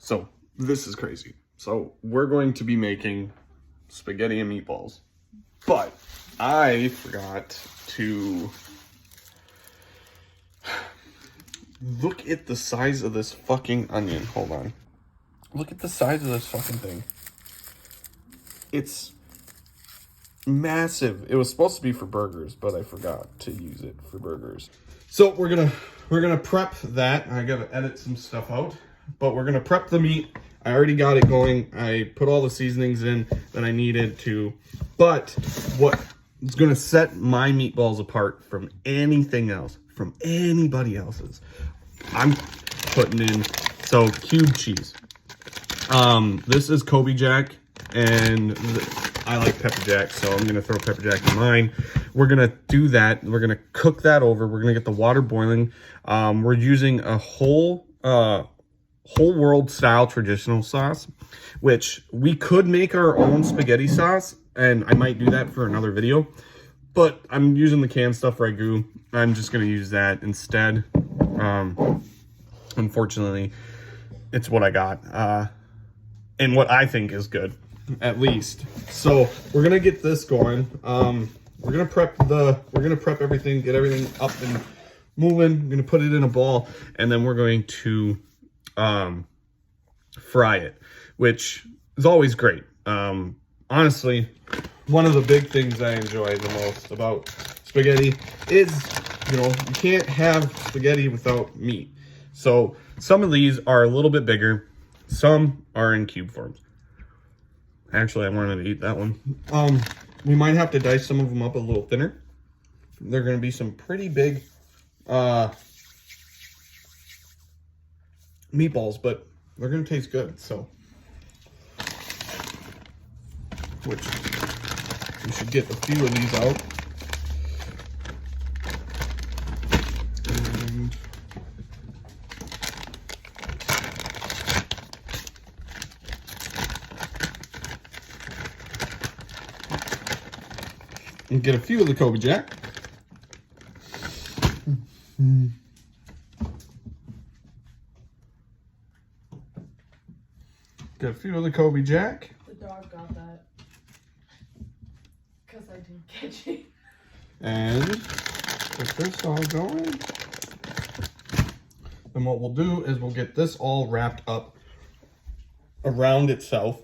So this is crazy. So we're going to be making spaghetti and meatballs, but I forgot to look at the size of this fucking onion. Hold on. Look at the size of this fucking thing. It's massive. It was supposed to be for burgers, but I forgot to use it for burgers. So we're gonna prep that. I gotta edit some stuff out, but we're gonna prep the meat. I already got it going. I put all the seasonings in that I needed to, but what is gonna set my meatballs apart from anything else, from anybody else's, I'm putting in, so cube cheese. This is Kobe Jack, and I like pepper jack, so I'm gonna throw pepper jack in mine. We're gonna do that. We're gonna cook that over. We're gonna get the water boiling. We're using a whole world style traditional sauce, which we could make our own spaghetti sauce, and I might do that for another video. But I'm using the canned stuff ragu. I'm just gonna use that instead. Unfortunately, it's what I got, and what I think is good, at least. So we're gonna get this going. We're gonna prep everything, get everything up and moving. I'm gonna put it in a ball, and then we're going to fry it, which is always great. Honestly, one of the big things I enjoy the most about spaghetti is, you know, you can't have spaghetti without meat. So some of these are a little bit bigger, some are in cube forms. Actually, I wanted to eat that one. We might have to dice some of them up a little thinner. They're going to be some pretty big meatballs, but they're going to taste good. So, which we should get a few of these out. And get a few of the Kobe Jack. Get a few of the Kobe Jack. The dog got that. Because I didn't catch it. And get this all going. Then what we'll do is we'll get this all wrapped up around itself.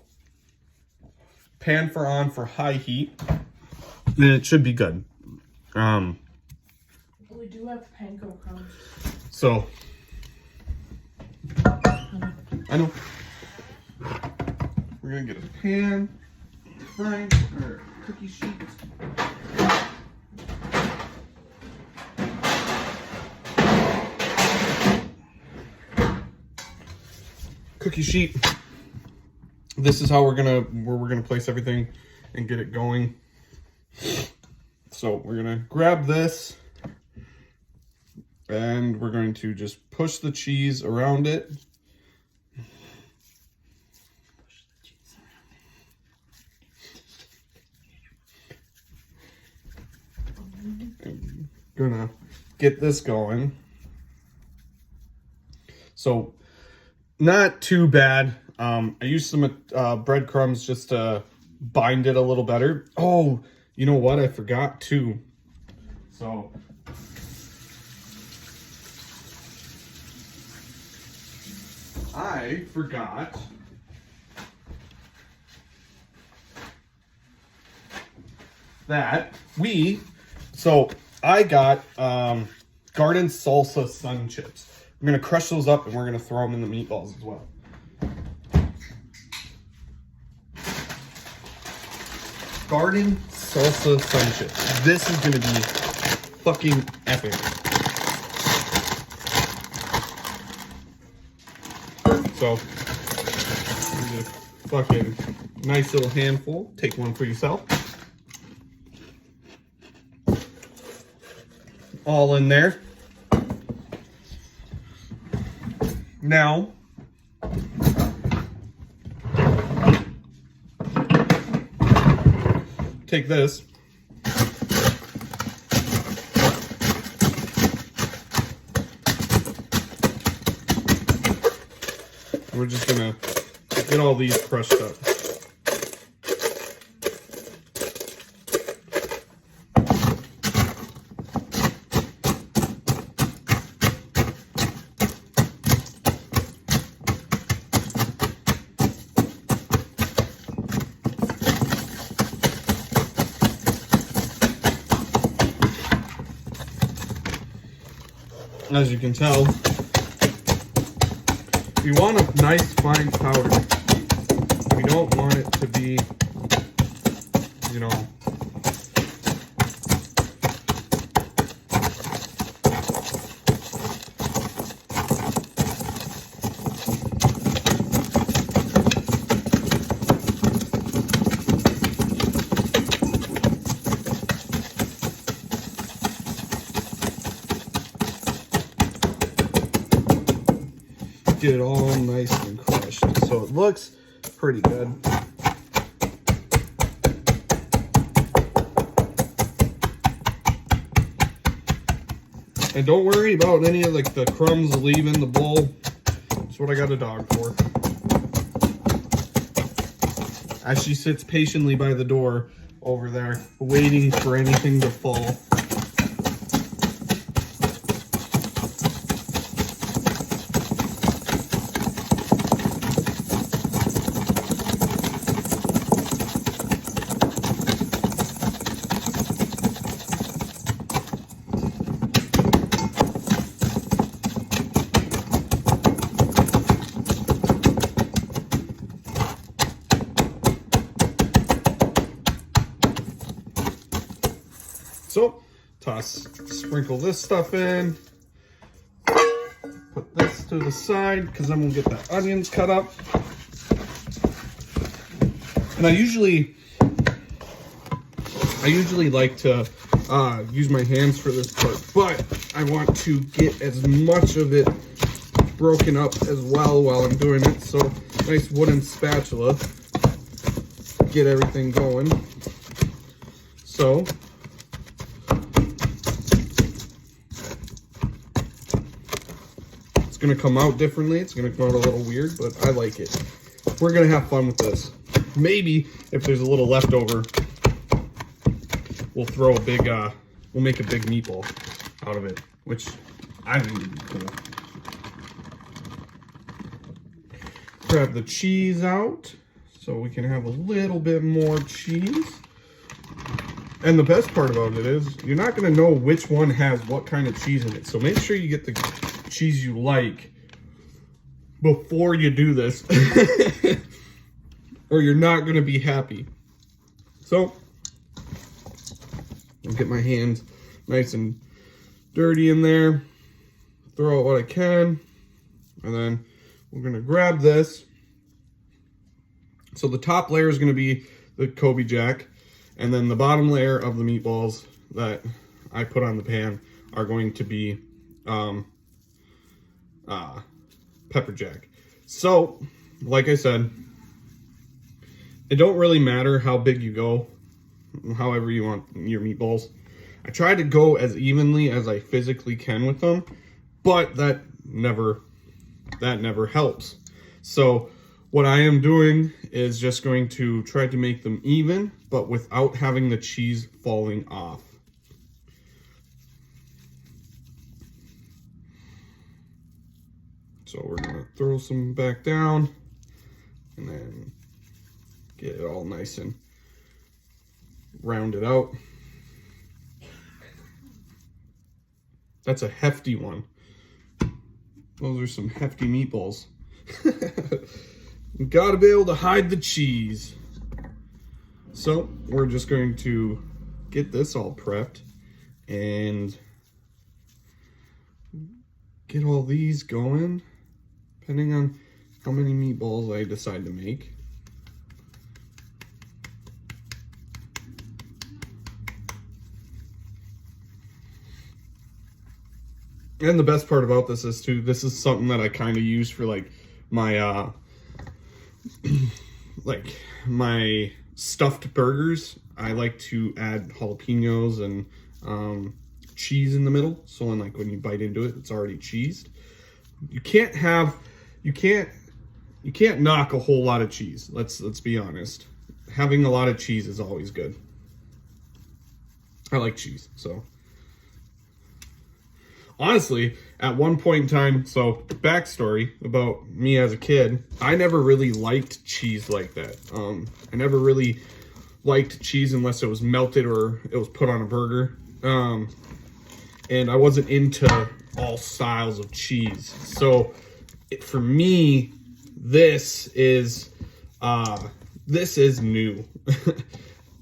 Pan on for high heat. And it should be good. We do have panko crumbs. So, I know. We're gonna get a pan, frying, or cookie sheets. Cookie sheet. This is how we're gonna place everything and get it going. So we're gonna grab this and we're going to just push the cheese around it. I'm gonna get this going. So not too bad. I used some breadcrumbs just to bind it a little better. Oh, you know what? I forgot too. So I forgot that I got garden salsa sun chips. I'm gonna crush those up and we're gonna throw them in the meatballs as well. Garden salsa sun chips. This is gonna be fucking epic. So, here's a fucking nice little handful. Take one for yourself. All in there. Now, take this. We're just gonna get all these crushed up. As you can tell, we want a nice fine powder. We don't want it to be, you know, get it all nice and crushed. So it looks pretty good. And don't worry about any of like the crumbs leaving the bowl. That's what I got a dog for. As she sits patiently by the door over there, waiting for anything to fall. So, sprinkle this stuff in, put this to the side, because then we'll get the onions cut up. And I usually like to use my hands for this part, but I want to get as much of it broken up as well while I'm doing it. So, nice wooden spatula, get everything going. So, gonna come out differently. It's gonna come out a little weird, but I like it. We're gonna have fun with this. Maybe if there's a little leftover, we'll throw a big we'll make a big meatball out of it, which I think would be cool. Grab the cheese out so we can have a little bit more cheese. And the best part about it is you're not gonna know which one has what kind of cheese in it. So make sure you get the cheese you like before you do this or you're not going to be happy. So I'll get my hands nice and dirty in there, throw out what I can, and then we're going to grab this. So the top layer is going to be the Kobe Jack, and then the bottom layer of the meatballs that I put on the pan are going to be pepper jack. So, like I said, it don't really matter how big you go, however you want your meatballs. I try to go as evenly as I physically can with them, but that never helps. So what I am doing is just going to try to make them even, but without having the cheese falling off. So we're gonna throw some back down and then get it all nice and rounded out. That's a hefty one. Those are some hefty meatballs. We gotta be able to hide the cheese. So we're just going to get this all prepped and get all these going, depending on how many meatballs I decide to make. And the best part about this is too, this is something that I kind of use for like my like my stuffed burgers. I like to add jalapenos and cheese in the middle, so when you bite into it, it's already cheesed. You can't you can't knock a whole lot of cheese. Let's be honest. Having a lot of cheese is always good. I like cheese, so. Honestly, at one point in time, so backstory about me as a kid, I never really liked cheese like that. I never really liked cheese unless it was melted or it was put on a burger. And I wasn't into all styles of cheese. So for me, this is new.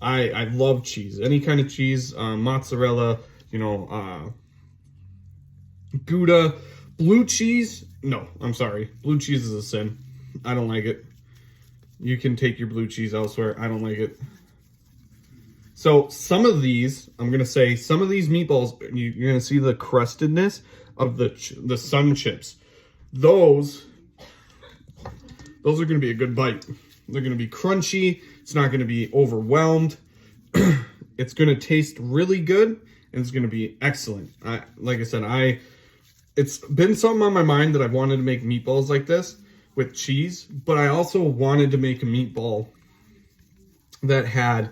I love cheese. Any kind of cheese, mozzarella, Gouda. Blue cheese, no, I'm sorry. Blue cheese is a sin. I don't like it. You can take your blue cheese elsewhere. I don't like it. So some of these, I'm going to say, some of these meatballs, you're going to see the crustedness of the sun chips. Those are going to be a good bite. They're going to be crunchy. It's not going to be overwhelmed. It's going to taste really good, and it's going to be excellent. Like I said, it's been something on my mind that I've wanted to make meatballs like this with cheese, but I also wanted to make a meatball that had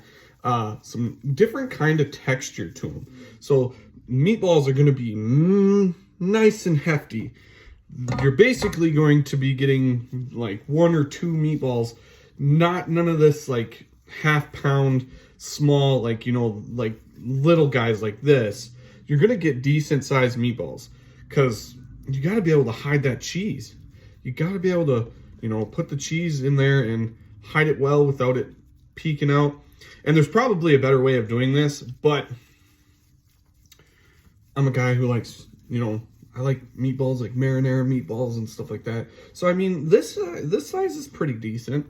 some different kind of texture to them. So meatballs are going to be nice and hefty. You're basically going to be getting like 1 or 2 meatballs, none of this like half-pound small, like like little guys like this. You're going to get decent sized meatballs because you got to be able to hide that cheese. You got to be able to, put the cheese in there and hide it well without it peeking out. And there's probably a better way of doing this, but I'm a guy who likes, I like meatballs, like marinara meatballs and stuff like that. So, I mean, this size is pretty decent.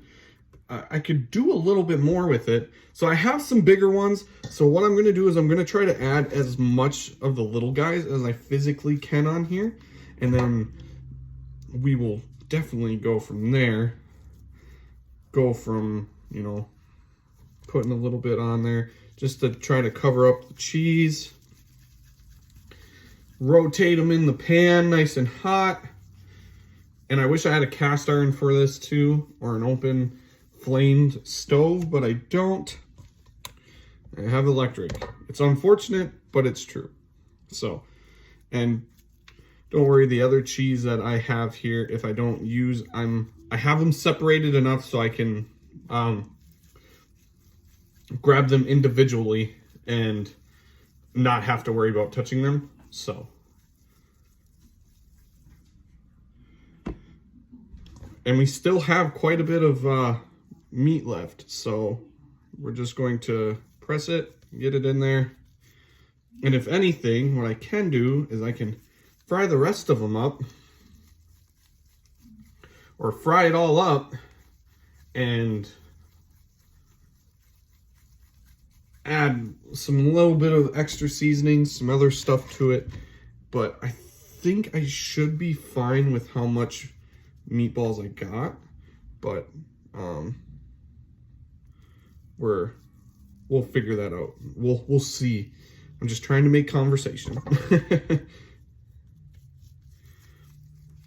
I could do a little bit more with it. So I have some bigger ones. So what I'm going to do is I'm going to try to add as much of the little guys as I physically can on here. And then we will definitely go from there. Go from, putting a little bit on there just to try to cover up the cheese. Rotate them in the pan nice and hot. And I wish I had a cast iron for this too, or an open flamed stove, but I don't. I have electric. It's unfortunate, but it's true. So, and don't worry, the other cheese that I have here, if I don't use, I have them separated enough so I can grab them individually and not have to worry about touching them. So, and we still have quite a bit of meat left, so we're just going to press it, get it in there, and if anything, what I can do is I can fry the rest of them up, or fry it all up and add some little bit of extra seasoning, some other stuff to it. But I think I should be fine with how much meatballs I got, but we'll figure that out. We'll see. I'm just trying to make conversation.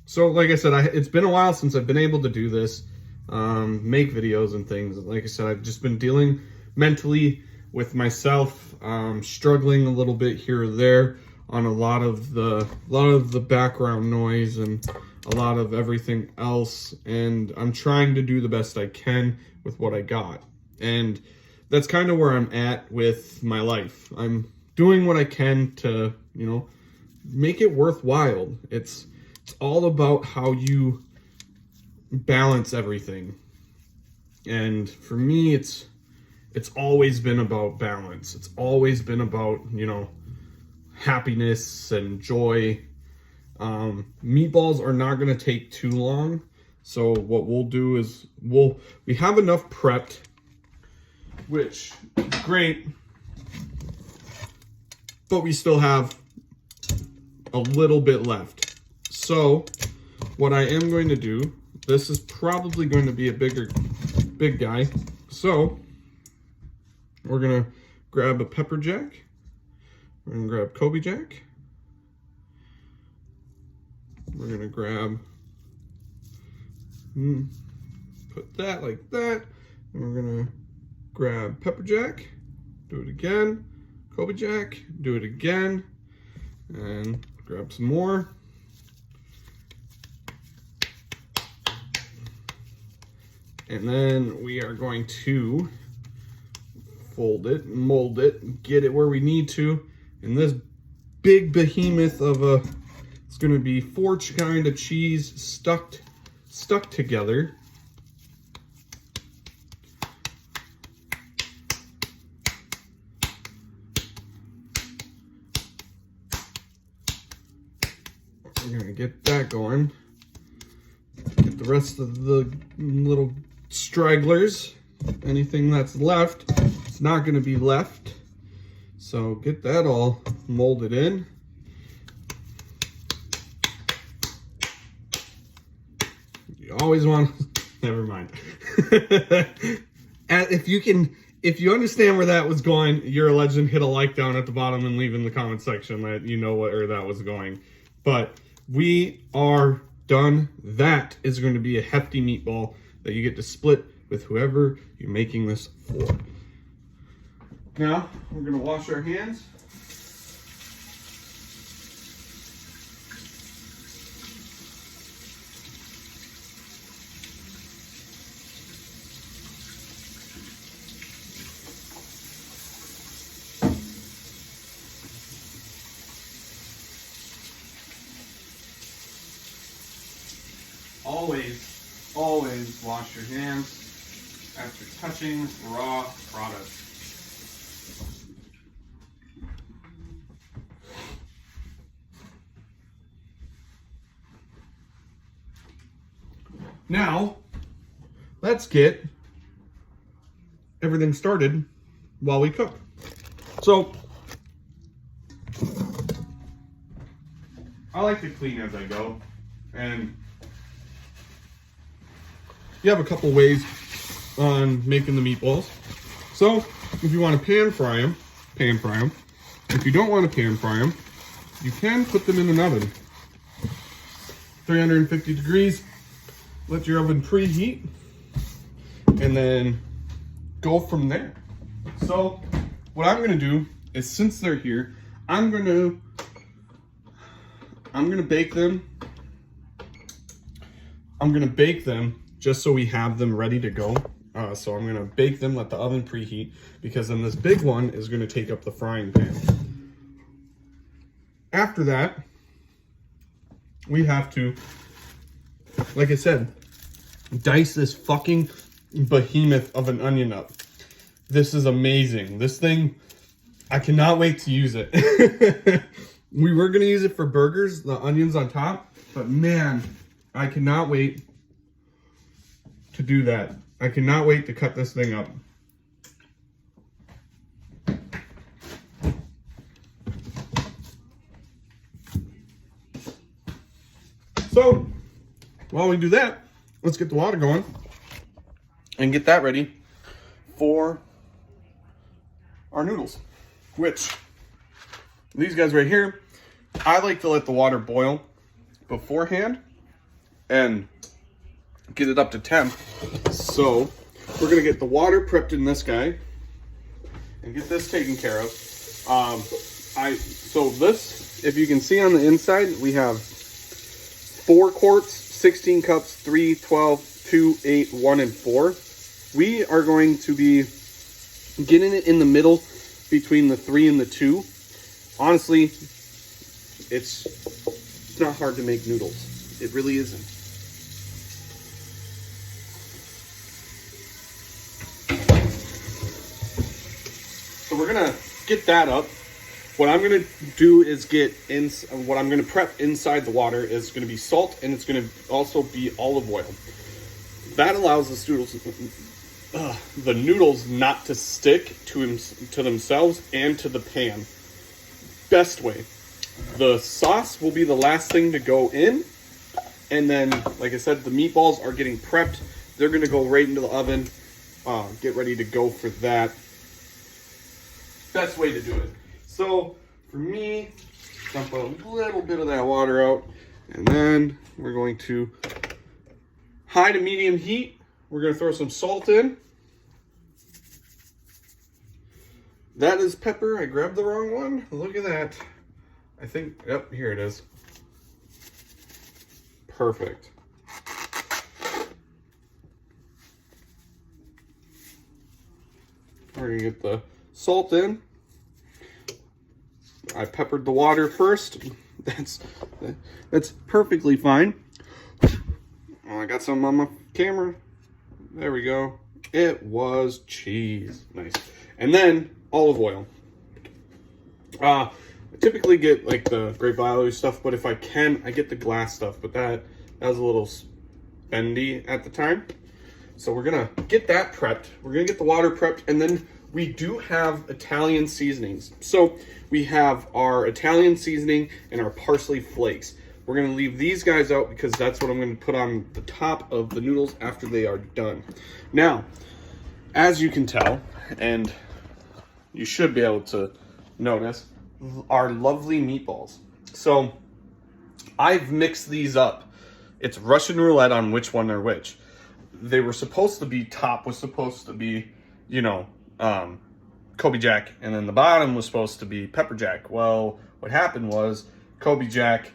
So like I said, it's been a while since I've been able to do this, make videos and things. Like I said, I've just been dealing mentally with myself, struggling a little bit here or there on a lot of the background noise and a lot of everything else, and I'm trying to do the best I can with what I got. And that's kind of where I'm at with my life. I'm doing what I can to, make it worthwhile. It's all about how you balance everything. And for me, it's always been about balance. It's always been about, happiness and joy. Meatballs are not going to take too long. So what we'll do is we have enough prepped, which is great, but we still have a little bit left. So what I am going to do, this is probably going to be a big guy. So we're going to grab a pepper jack. We're going to grab Kobe jack. We're going to grab Put that like that. And we're gonna grab pepper jack, do it again, Kobe jack, do it again, and grab some more. And then we are going to fold it, mold it, get it where we need to. And this big behemoth of a, it's gonna be 4 kind of cheese stuck together. We're gonna get that going. Get the rest of the little stragglers, anything that's left, it's not gonna be left. So get that all molded in. You always want, never mind. If you understand where that was going, you're a legend. Hit a like down at the bottom and leave in the comment section that you know where that was going. But we are done. That is going to be a hefty meatball that you get to split with whoever you're making this for. Now, we're going to wash our hands. Always wash your hands after touching raw products. Now, let's get everything started while we cook. So, I like to clean as I go, and you have a couple ways on making the meatballs. So, if you want to pan fry them. If you don't want to pan fry them, you can put them in an oven. 350 degrees. Let your oven preheat, and then go from there. So, what I'm gonna do is, since they're here, I'm gonna bake them. I'm gonna bake them just so we have them ready to go. So I'm gonna bake them, let the oven preheat, because then this big one is gonna take up the frying pan. After that, we have to, like I said, dice this fucking behemoth of an onion up. This is amazing. This thing, I cannot wait to use it. We were gonna use it for burgers, the onions on top, but man, I cannot wait to do that. I cannot wait to cut this thing up. So, while we do that, let's get the water going and get that ready for our noodles, which these guys right here, I like to let the water boil beforehand and get it up to temp. So we're gonna get the water prepped in this guy and get this taken care of. So this, if you can see on the inside, we have 4 quarts, 16 cups, 3, 12, 2, 8, 1, and 4. We are going to be getting it in the middle between the 3 and the 2. Honestly, it's not hard to make noodles. It really isn't. So we're gonna get that up. What I'm gonna do is what I'm gonna prep inside the water is gonna be salt, and it's gonna also be olive oil. That allows the noodles not to stick to themselves and to the pan. Best way. The sauce will be the last thing to go in, and then, like I said, the meatballs are getting prepped. They're gonna go right into the oven. Get ready to go for that. Best way to do it. So for me, dump a little bit of that water out, and then we're going to high to medium heat. We're going to throw some salt in. That is pepper. I grabbed the wrong one. Look at that. I think, yep, here it is. Perfect. We're going to get the salt in. I peppered the water first. That's perfectly fine. Oh, I got some on my camera. There we go. It was cheese. Nice. And then olive oil. I typically get like the grape olive stuff, but if I can, I get the glass stuff. But that was a little spendy at the time. So we're gonna get that prepped. We're gonna get the water prepped, and then we do have Italian seasonings. So we have our Italian seasoning and our parsley flakes. We're gonna leave these guys out because that's what I'm gonna put on the top of the noodles after they are done. Now, as you can tell, and you should be able to notice, our lovely meatballs. So I've mixed these up. It's Russian roulette on which one are which. They were supposed to be, top was supposed to be, you know, Kobe Jack, and then the bottom was supposed to be pepper jack. Well, what happened was Kobe Jack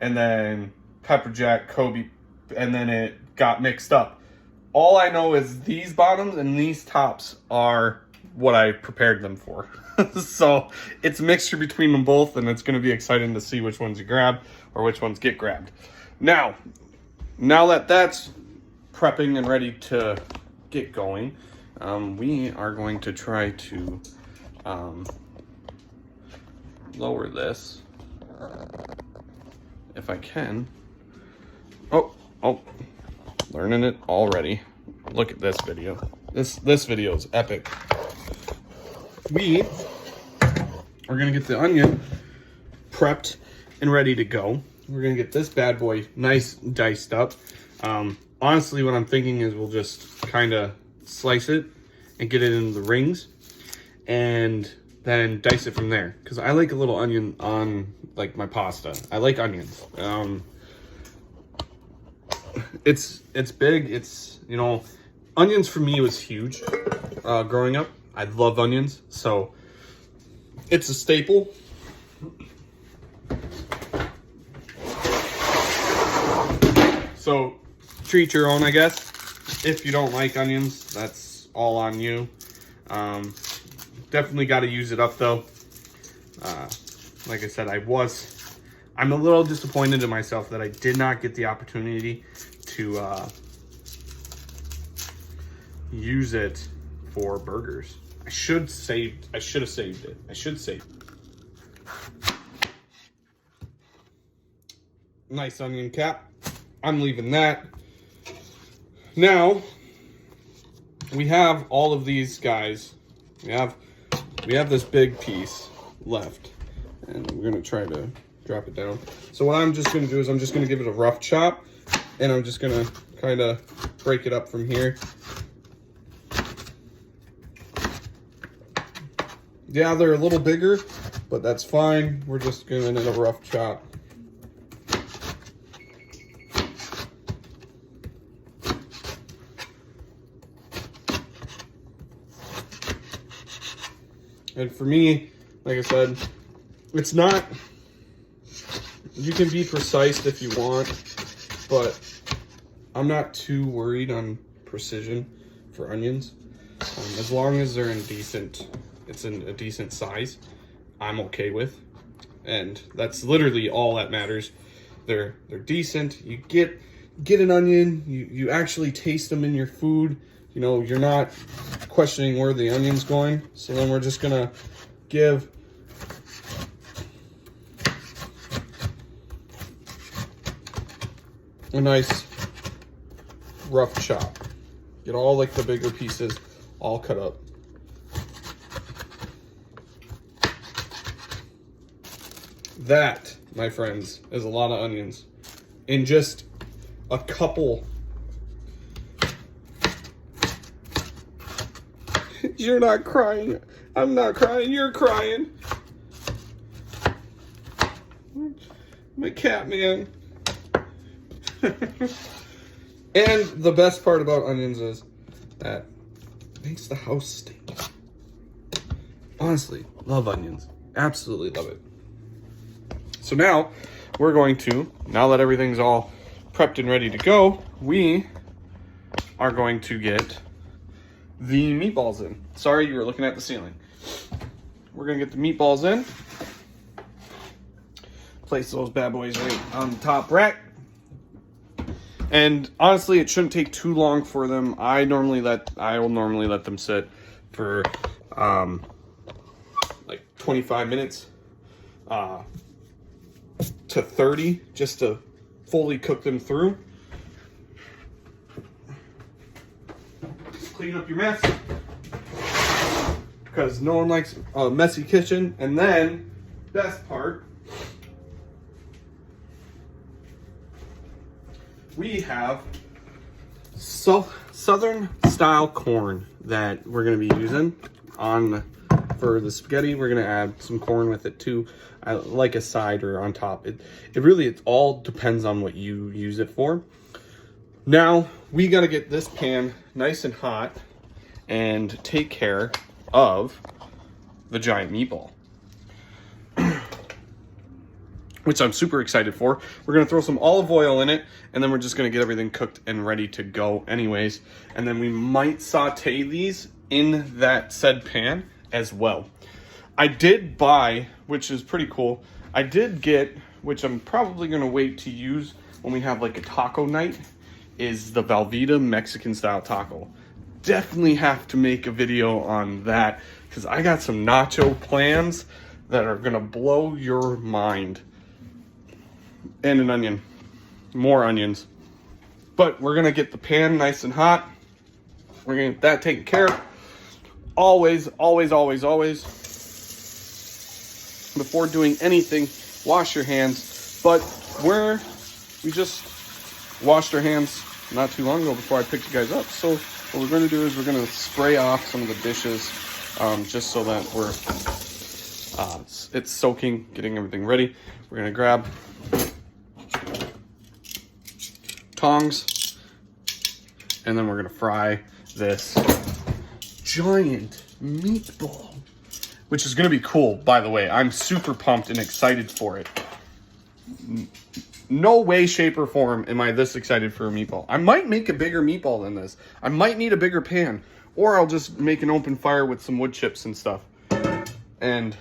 and then pepper jack, Kobe, and then it got mixed up. All I know is these bottoms and these tops are what I prepared them for. So it's a mixture between them both, and it's going to be exciting to see which ones you grab or which ones get grabbed. Now that that's prepping and ready to get going, we are going to try to lower this if I can. Oh, learning it already. Look at this video. This video is epic. We are gonna get the onion prepped and ready to go. We're gonna get this bad boy nice diced up. Honestly, what I'm thinking is we'll just kind of slice it and get it into the rings and then dice it from there. Because I like a little onion on like my pasta. I like onions. It's big. It's, you know, onions for me was huge growing up. I love onions, so it's a staple. So treat your own, I guess. If you don't like onions, that's all on you. Definitely got to use it up though. Like I said, I'm a little disappointed in myself that I did not get the opportunity to use it for burgers. I should have saved it. I should save it. Nice onion cap. I'm leaving that. Now, we have all of these guys. We have this big piece left, and we're gonna try to drop it down. So what I'm just gonna do is I'm just gonna give it a rough chop, and I'm just gonna kind of break it up from here. Yeah, they're a little bigger, but that's fine. We're just giving it a rough chop. And for me, like I said, it's not, you can be precise if you want, but I'm not too worried on precision for onions. As long as they're it's in a decent size, I'm okay with. And that's literally all that matters. They're decent. You get an onion, you actually taste them in your food. You know, you're not questioning where the onion's going. So then we're just gonna give a nice rough chop. Get all like the bigger pieces all cut up. That, my friends, is a lot of onions in just a couple. You're not crying. I'm not crying. You're crying. My cat, man. And the best part about onions is that it makes the house stink. Honestly, love onions. Absolutely love it. So now we're going to, now that everything's all prepped and ready to go, we are going to get the meatballs in. Sorry, you were looking at the ceiling. We're gonna get the meatballs in. Place those bad boys right on the top rack. And honestly, it shouldn't take too long for them. I will normally let them sit for like 25 minutes to 30, just to fully cook them through. Clean up your mess, because no one likes a messy kitchen. And then, best part, we have southern style corn that we're going to be using for the spaghetti. We're going to add some corn with it too, like a side or on top. It all depends on what you use it for. Now we got to get this pan nice and hot and take care of the giant meatball, which I'm super excited for. We're gonna throw some olive oil in it, and then we're just gonna get everything cooked and ready to go anyways. And then we might saute these in that said pan as well. I did buy, which is pretty cool, I did get, which I'm probably gonna wait to use when we have like a taco night, is the Velveeta Mexican style taco. Definitely have to make a video on that, because I got some nacho plans that are gonna blow your mind. And an onion, more onions. But we're gonna get the pan nice and hot. We're gonna get that taken care of. Always, always, always, always, before doing anything, wash your hands. But we just washed our hands not too long ago before I picked you guys up. So what we're gonna do is we're gonna spray off some of the dishes, just so that it's soaking, getting everything ready. We're gonna grab tongs, and then we're gonna fry this giant meatball, which is gonna be cool, by the way. I'm super pumped and excited for it. No way, shape, or form am I this excited for a meatball. I might make a bigger meatball than this. I might need a bigger pan, or I'll just make an open fire with some wood chips and stuff, and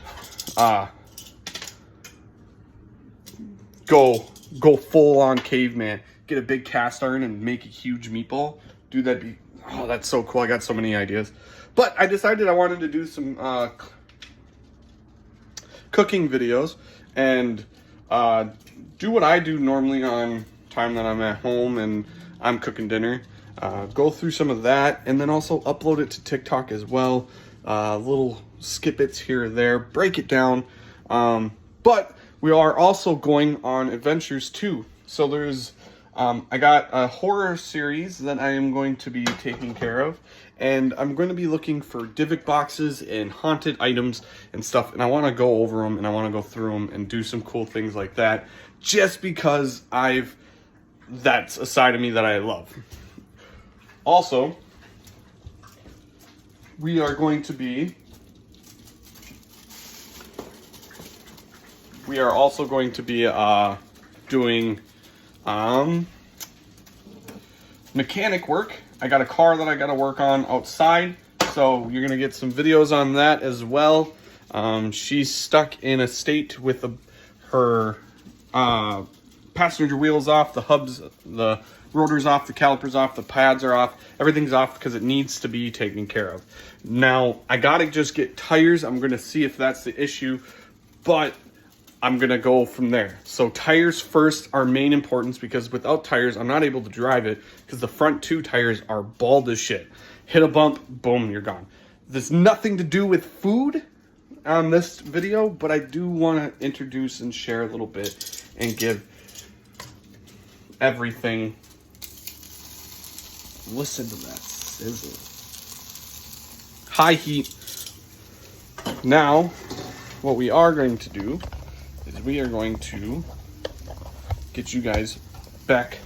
go full on caveman. Get a big cast iron and make a huge meatball. Dude, that's so cool. I got so many ideas. But I decided I wanted to do some cooking videos and do what I do normally on time that I'm at home and I'm cooking dinner. Go through some of that, and then also upload it to TikTok as well. Little snippets here or there, break it down. But we are also going on adventures too. So there's I got a horror series that I am going to be taking care of, and I'm going to be looking for Divock boxes and haunted items and stuff, and I want to go over them, and I want to go through them and do some cool things like that, just because that's a side of me that I love. Also, we are also going to be doing mechanic work. I got a car that I got to work on outside, so you're gonna get some videos on that as well. She's stuck in a state with her passenger wheels off, the hubs, the rotors off, the calipers off, the pads are off, everything's off because it needs to be taken care of. Now I gotta just get tires. I'm gonna see if that's the issue, but I'm gonna go from there. So tires first are main importance, because without tires, I'm not able to drive it because the front two tires are bald as shit. Hit a bump, boom, you're gone. There's nothing to do with food on this video, but I do want to introduce and share a little bit and give everything. Listen to that sizzle. High heat. Now, what we are going to do is we are going to get you guys back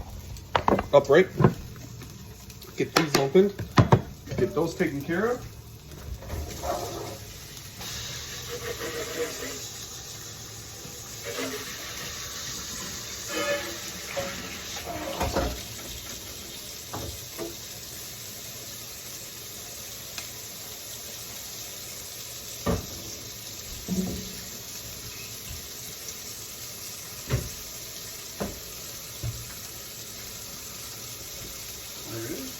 upright. get these opened, get those taken care of. There it is.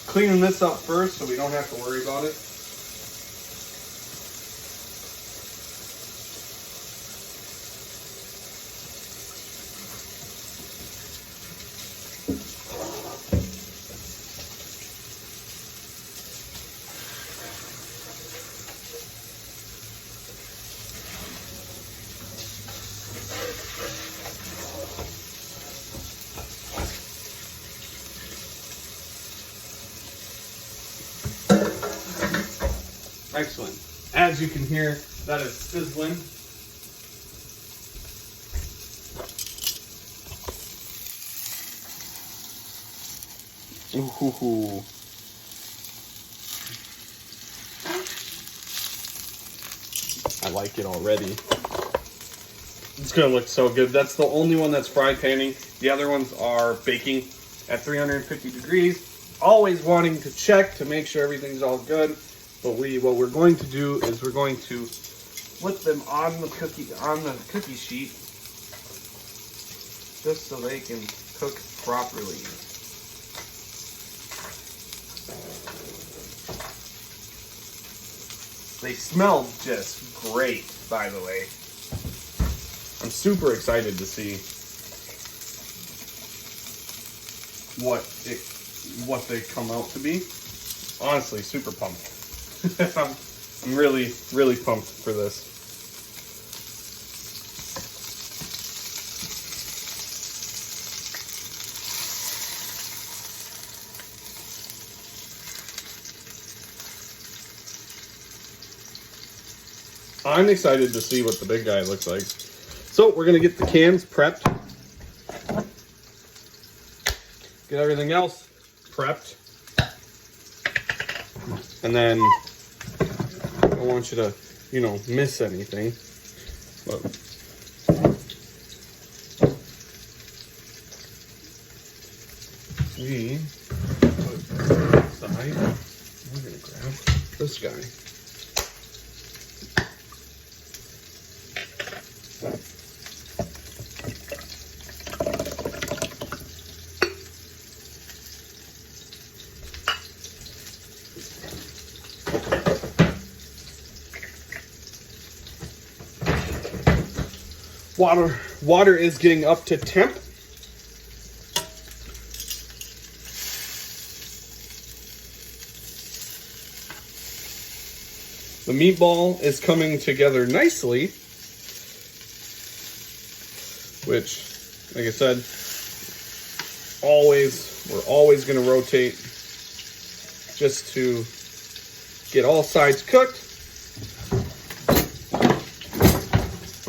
Cleaning this up first so we don't have to worry about it. Excellent. As you can hear, that is sizzling. Ooh. I like it already. It's gonna look so good. That's the only one that's fry panning. The other ones are baking at 350 degrees. Always wanting to check to make sure everything's all good. But what we're going to do is we're going to flip them on the cookie sheet just so they can cook properly. They smell just great, by the way. I'm super excited to see what they come out to be. Honestly, super pumped. I'm really, really pumped for this. I'm excited to see what the big guy looks like. So we're gonna get the cans prepped. Get everything else prepped. And then I don't want you to, miss anything. But we put aside. We're gonna grab this guy. Water is getting up to temp. The meatball is coming together nicely, which, like I said, we're always going to rotate just to get all sides cooked.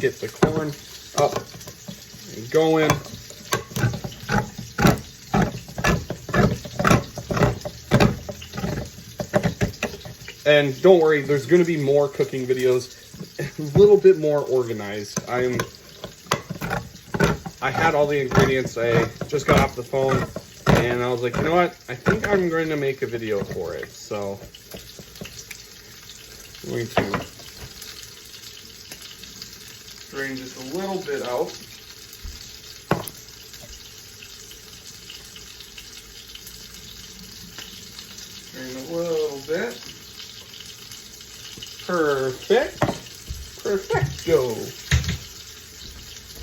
Get the corn up and going. And don't worry, there's going to be more cooking videos, a little bit more organized. I had all the ingredients. I just got off the phone and I was like, you know what? I think I'm going to make a video for it. So I'm going to drain just a little bit out. Drain a little bit. Perfect. Perfecto.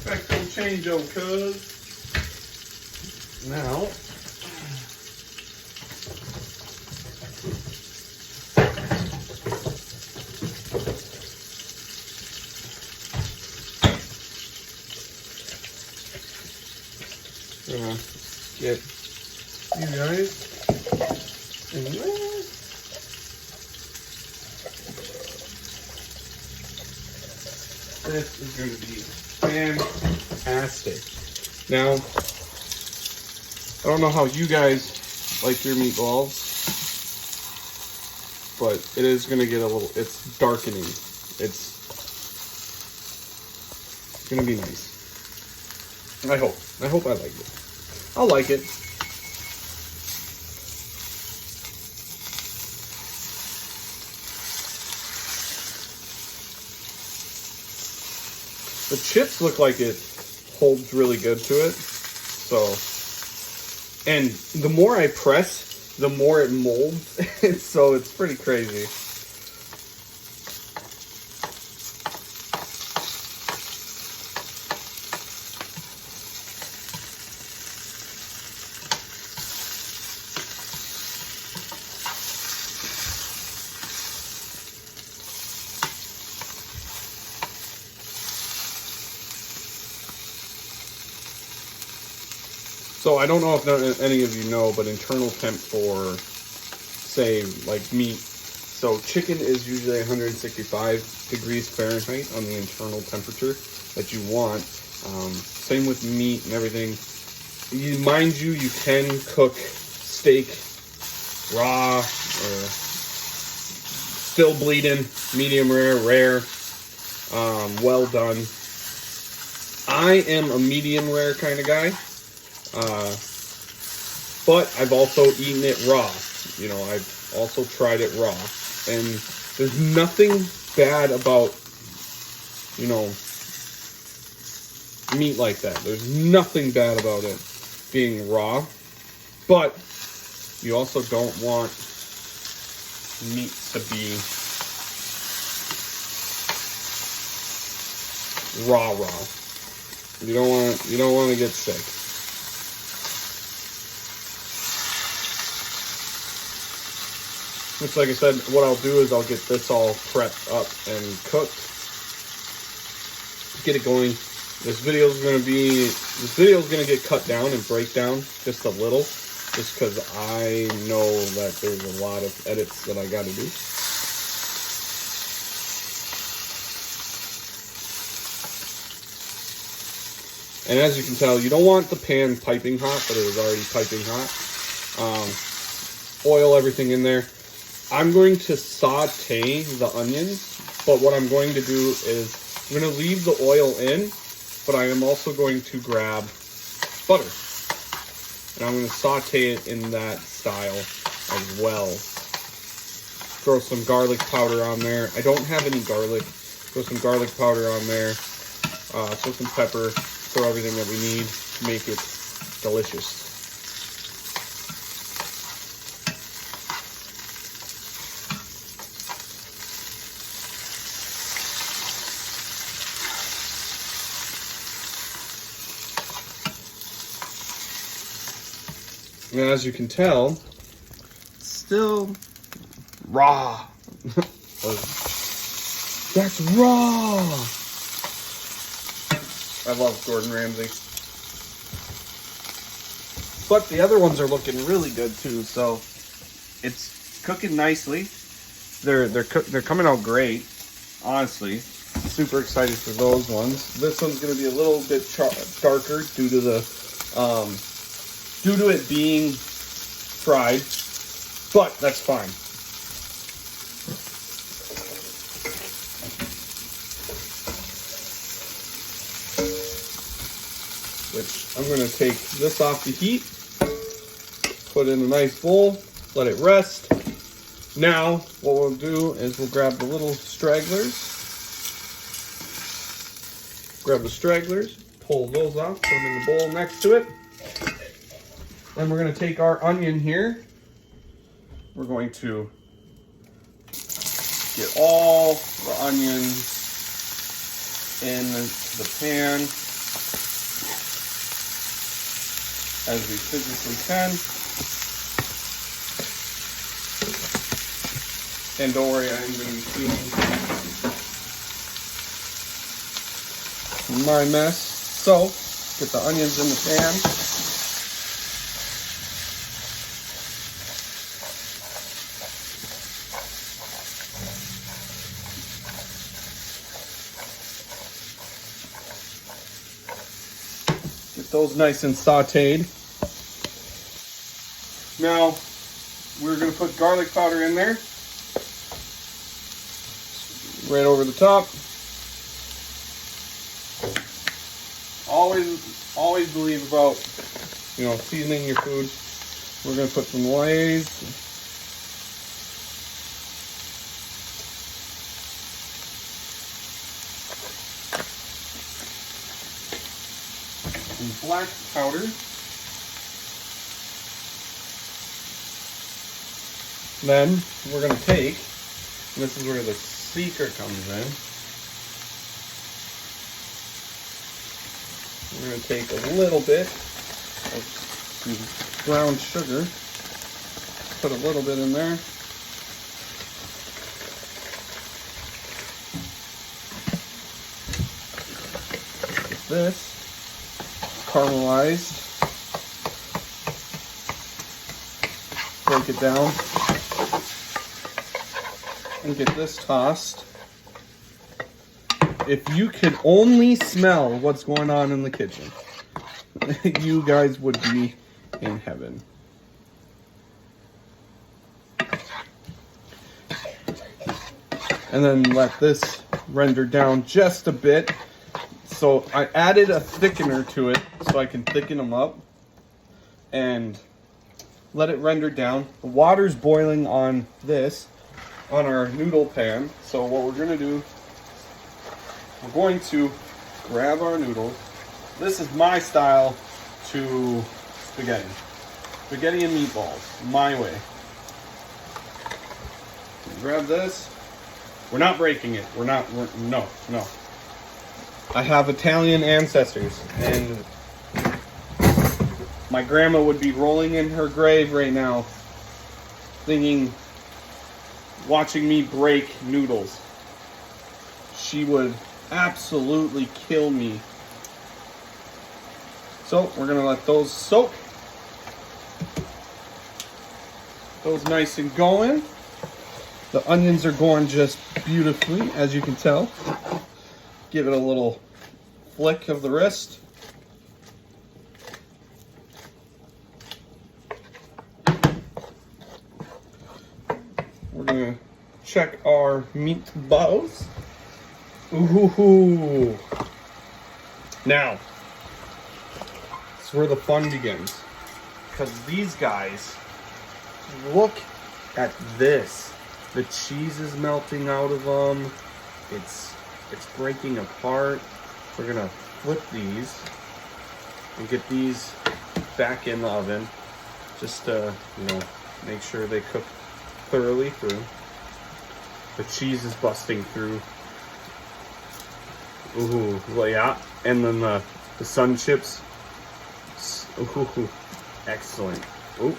Perfecto changeo, cuz. Now, gonna get you guys in there. This is going to be fantastic. Now, I don't know how you guys like your meatballs, but it is going to get a little, it's darkening. It's going to be nice. I hope I like it. I'll like it. The chips look like it holds really good to it. So, and the more I press, the more it molds. So it's pretty crazy. So I don't know if any of you know, but internal temp for, say, like meat. So chicken is usually 165 degrees Fahrenheit on the internal temperature that you want. Same with meat and everything. Mind you, you can cook steak raw or still bleeding, medium rare, rare, well done. I am a medium rare kind of guy. But I've also eaten it raw. You know, I've also tried it raw. And there's nothing bad about, you know, meat like that. There's nothing bad about it being raw. But you also don't want meat to be raw. You don't want to get sick. Which, like I said, what I'll do is I'll get this all prepped up and cooked. Get it going. This video is gonna get cut down and break down just a little, just because I know that there's a lot of edits that I got to do. And as you can tell, you don't want the pan piping hot, but it is already piping hot. Oil everything in there. I'm going to saute the onions, but what I'm going to do is I'm going to leave the oil in, but I am also going to grab butter. And I'm going to saute it in that style as well. Throw some garlic powder on there. I don't have any garlic. Throw some garlic powder on there. Throw some pepper. Throw everything that we need to make it delicious. And as you can tell, it's still raw. That's raw. I love Gordon Ramsay. But the other ones are looking really good too, so it's cooking nicely. They're coming out great, honestly. Super excited for those ones. This one's going to be a little bit darker due to it being fried, but that's fine. Which I'm going to take this off the heat, put in a nice bowl, let it rest. Now, what we'll do is we'll grab the little stragglers. Grab the stragglers, pull those off, put them in the bowl next to it. Then we're going to take our onion here. We're going to get all the onions in the pan as we physically can. And don't worry, I'm going to be cleaning my mess. So, get the onions in the pan. those nice and sauteed. Now, we're going to put garlic powder in there. Right over the top. Always believe about, seasoning your food. We're going to put some Lay's. Some black powder. Then we're going to take, and this is where the secret comes in. We're going to take a little bit of some brown sugar, put a little bit in there. Get this caramelized. Break it down and get this tossed. If you could only smell what's going on in the kitchen, you guys would be in heaven. And then let this render down just a bit. So I added a thickener to it so I can thicken them up and let it render down. The water's boiling on our noodle pan. So what we're gonna do, we're going to grab our noodles. This is my style to spaghetti. Spaghetti and meatballs, my way. Grab this. We're not breaking it. No. I have Italian ancestors, and my grandma would be rolling in her grave right now, watching me break noodles. She would absolutely kill me. So we're gonna let those soak. Those nice and going. The onions are going just beautifully, as you can tell. Give it a little flick of the wrist. We're gonna check our meatballs. Ooh. Now, this is where the fun begins. Because these guys, look at this. The cheese is melting out of them. It's breaking apart. We're gonna flip these and get these back in the oven just to, make sure they cook thoroughly through. The cheese is busting through. Ooh, well, yeah. And then the sun chips. Ooh, excellent. Ooh,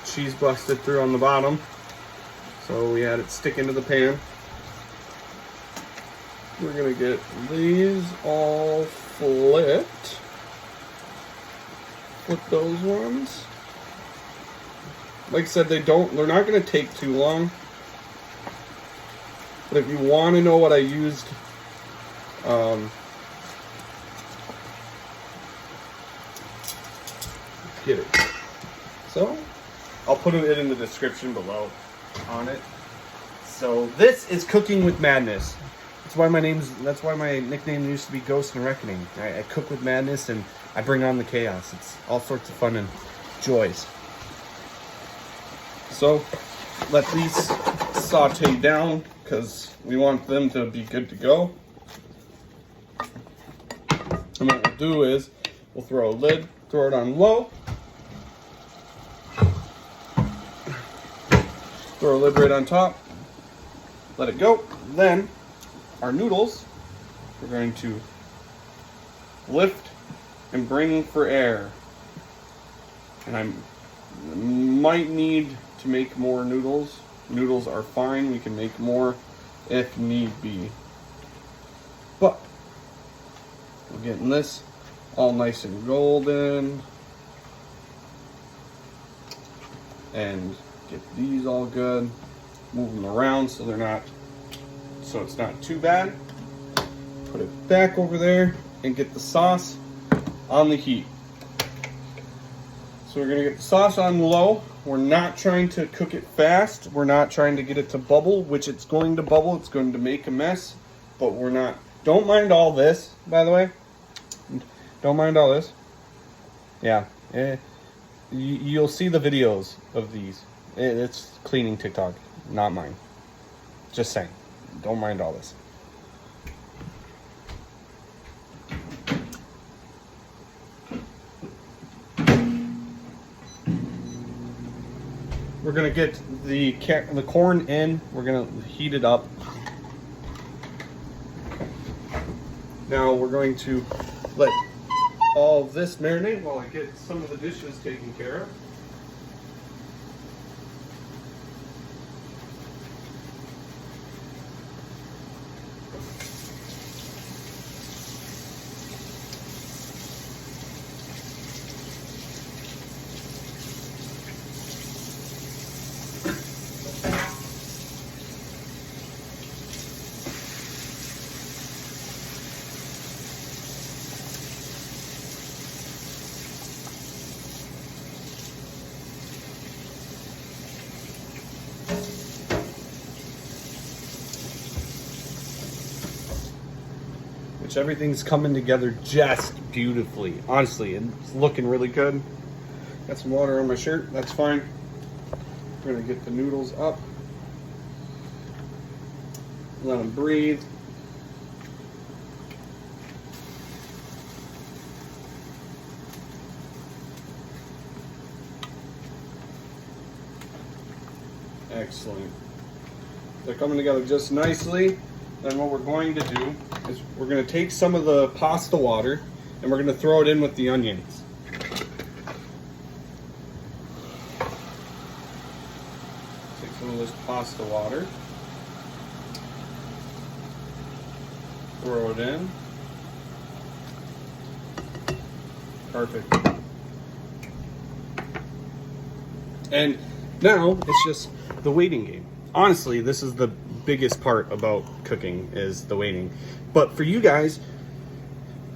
cheese busted through on the bottom. So we had it stick into the pan. We're gonna get these all flipped. Flip those ones. Like I said, they're not gonna take too long. But if you want to know what I used, get it. So I'll put it in the description below on it. So this is Cooking with Madness. That's why my nickname used to be Ghost and Reckoning. I cook with madness and I bring on the chaos. It's all sorts of fun and joys. So let these saute down because we want them to be good to go. And what we'll do is we'll throw a lid, throw it on low. Throw a lid right on top. Let it go. Then our noodles, we're going to lift and bring for air. And I might need to make more noodles. Noodles are fine. We can make more if need be. But we're getting this all nice and golden. And get these all good. Move them around so it's not too bad. Put it back over there and get the sauce on the heat. So we're gonna get the sauce on low. We're not trying to cook it fast. We're not trying to get it to bubble, which it's going to bubble. It's going to make a mess, but we're not. Don't mind all this, by the way. Don't mind all this. Yeah, you'll see the videos of these. It's cleaning TikTok, not mine. Just saying. Don't mind all this. We're gonna get the corn in. We're gonna heat it up. Now we're going to let all of this marinate while I get some of the dishes taken care of. Which everything's coming together just beautifully. Honestly, it's looking really good. Got some water on my shirt, that's fine. We're gonna get the noodles up. Let them breathe. Excellent. They're coming together just nicely. Then what we're going to do is we're going to take some of the pasta water and we're going to throw it in with the onions. Take some of this pasta water, throw it in. Perfect. And now it's just the waiting game. Honestly, this is the biggest part about cooking is the waiting. But for you guys,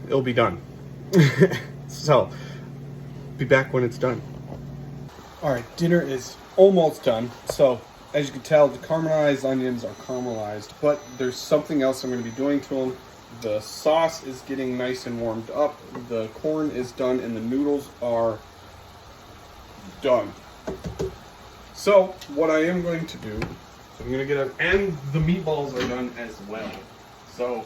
it'll be done. So, be back when it's done. All right, dinner is almost done. So, as you can tell, the caramelized onions are caramelized, but there's something else I'm going to be doing to them. The sauce is getting nice and warmed up. The corn is done and the noodles are done. So, what I am going to do, I'm going to get it, and the meatballs are done as well. So,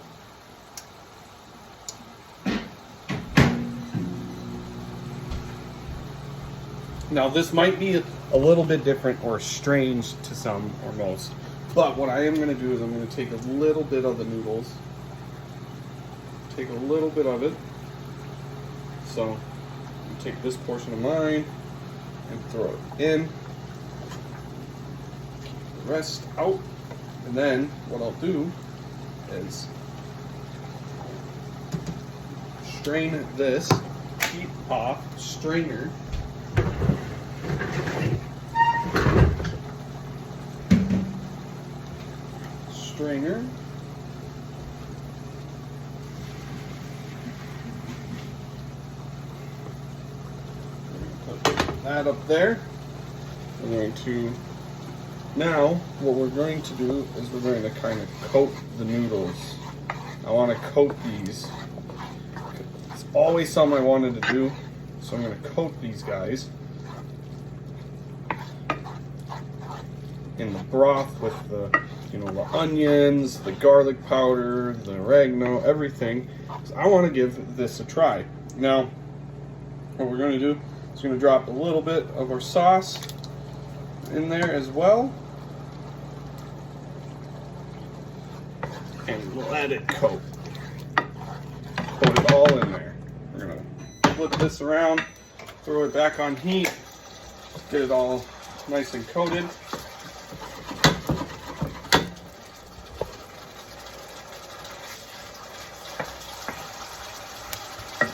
now this might be a little bit different or strange to some or most, but what I am going to do is I'm going to take a little bit of the noodles, take a little bit of it. So, I'm take this portion of mine and throw it in. Rest out, and then what I'll do is strain this, keep off strainer, put that up there. I'm going to Now, what we're going to do is we're going to kind of coat the noodles. I want to coat these. It's always something I wanted to do, so I'm going to coat these guys in the broth with the, the onions, the garlic powder, the oregano, everything. So I want to give this a try. Now, what we're going to do is we're going to drop a little bit of our sauce in there as well. And let it coat. Coat it all in there. We're going to flip this around, throw it back on heat, get it all nice and coated.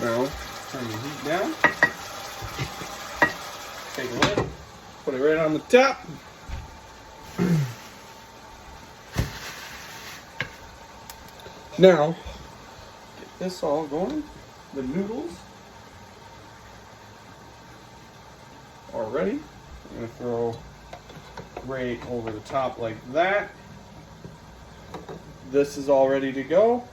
Now, turn the heat down. Take a lid, put it right on the top. Now, get this all going. The noodles. already. I'm gonna throw right over the top like that. This is all ready to go.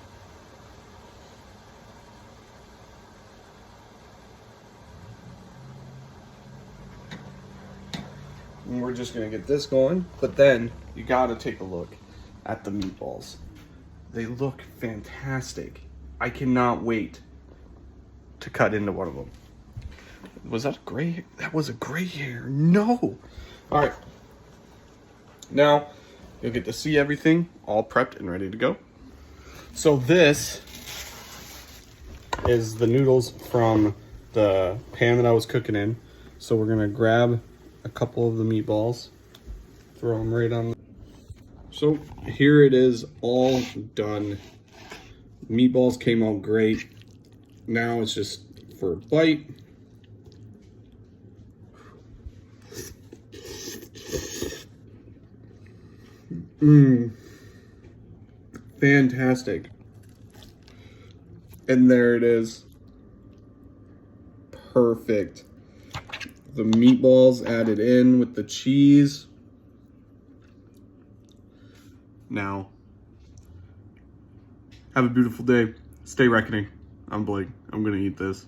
And we're just gonna get this going, but then you gotta take a look at the meatballs. They look fantastic. I cannot wait to cut into one of them. Was that a gray hair? That was a gray hair. No. All right. Now you'll get to see everything all prepped and ready to go. So this is the noodles from the pan that I was cooking in. So we're gonna grab a couple of the meatballs, throw them right on. So here it is, all done. Meatballs came out great. Now it's just for a bite. Fantastic. And there it is. Perfect. The meatballs added in with the cheese. Now, have a beautiful day. Stay reckoning. I'm Blake. I'm gonna eat this.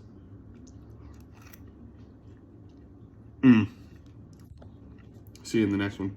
See you in the next one.